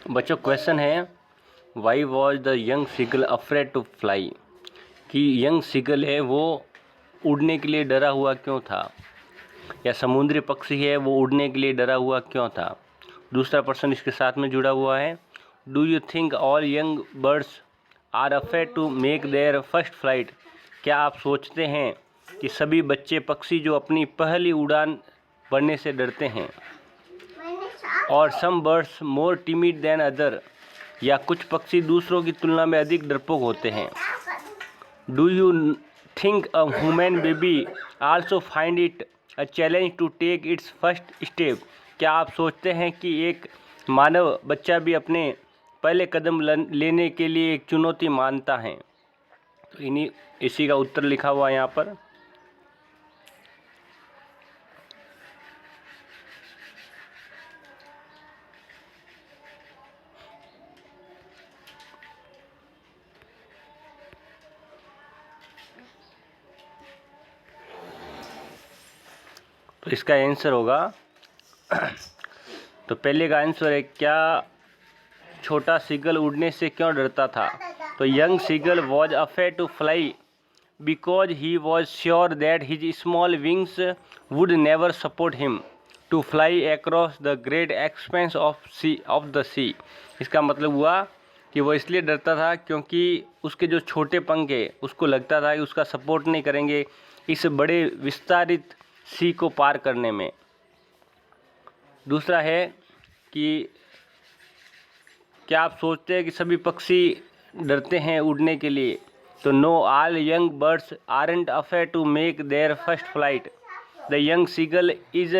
बच्चों क्वेश्चन है, why was the young seagull afraid to fly, कि यंग सीगल है वो उड़ने के लिए डरा हुआ क्यों था, या समुद्री पक्षी है वो उड़ने के लिए डरा हुआ क्यों था। दूसरा प्रश्न इसके साथ में जुड़ा हुआ है, do you think all young birds are afraid to make their first flight, क्या आप सोचते हैं कि सभी बच्चे पक्षी जो अपनी पहली उड़ान भरने से डरते हैं। और सम बर्ड्स मोर टिमिड देन अदर, या कुछ पक्षी दूसरों की तुलना में अधिक डरपोक होते हैं। Do you think a human baby also find it a challenge to take its first step, क्या आप सोचते हैं कि एक मानव बच्चा भी अपने पहले कदम लेने के लिए एक चुनौती मानता है। तो इसी का उत्तर लिखा हुआ है यहाँ पर। तो इसका आंसर होगा तो पहले का आंसर है, क्या छोटा सीगल उड़ने से क्यों डरता था। तो young seagull was afraid to fly because he was sure that his small wings would never support him to fly across the great expanse of the sea. इसका मतलब हुआ कि वो इसलिए डरता था क्योंकि उसके जो छोटे पंख है उसको लगता था कि उसका सपोर्ट नहीं करेंगे इस बड़े विस्तारित सी को पार करने में। दूसरा है कि क्या आप सोचते हैं कि सभी पक्षी डरते हैं उड़ने के लिए। तो no, all young birds aren't afraid to make their first flight, the young seagull is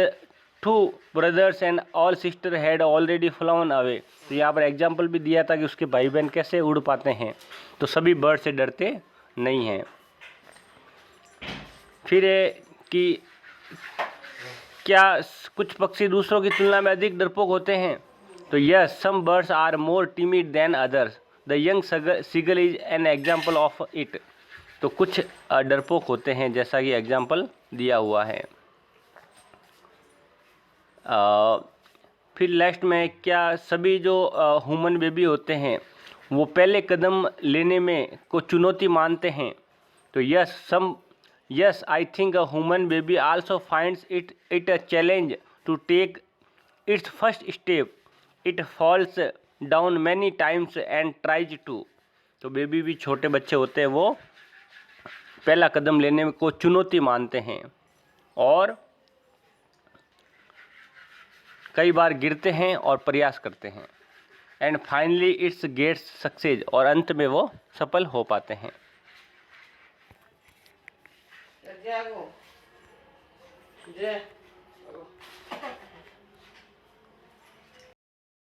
2 brothers and all sister had already flown away. तो यहाँ पर एग्जाम्पल भी दिया था कि उसके भाई बहन कैसे उड़ पाते हैं, तो सभी बर्ड से डरते नहीं हैं। फिर है कि क्या कुछ पक्षी दूसरों की तुलना में अधिक डरपोक होते हैं। तो yes, some birds are more timid than others, the young seagull is an example of it. तो कुछ डरपोक होते हैं जैसा कि एग्जाम्पल दिया हुआ है। फिर लास्ट में, क्या सभी जो ह्यूमन बेबी होते हैं वो पहले कदम लेने में को चुनौती मानते हैं। तो yes I think a human baby also finds it a challenge to take its first step, it falls down many times and tries to. तो बेबी भी, छोटे बच्चे होते हैं, वो पहला कदम लेने में को चुनौती मानते हैं और कई बार गिरते हैं और प्रयास करते हैं। And finally its gets success, और अंत में वो सफल हो पाते हैं। जय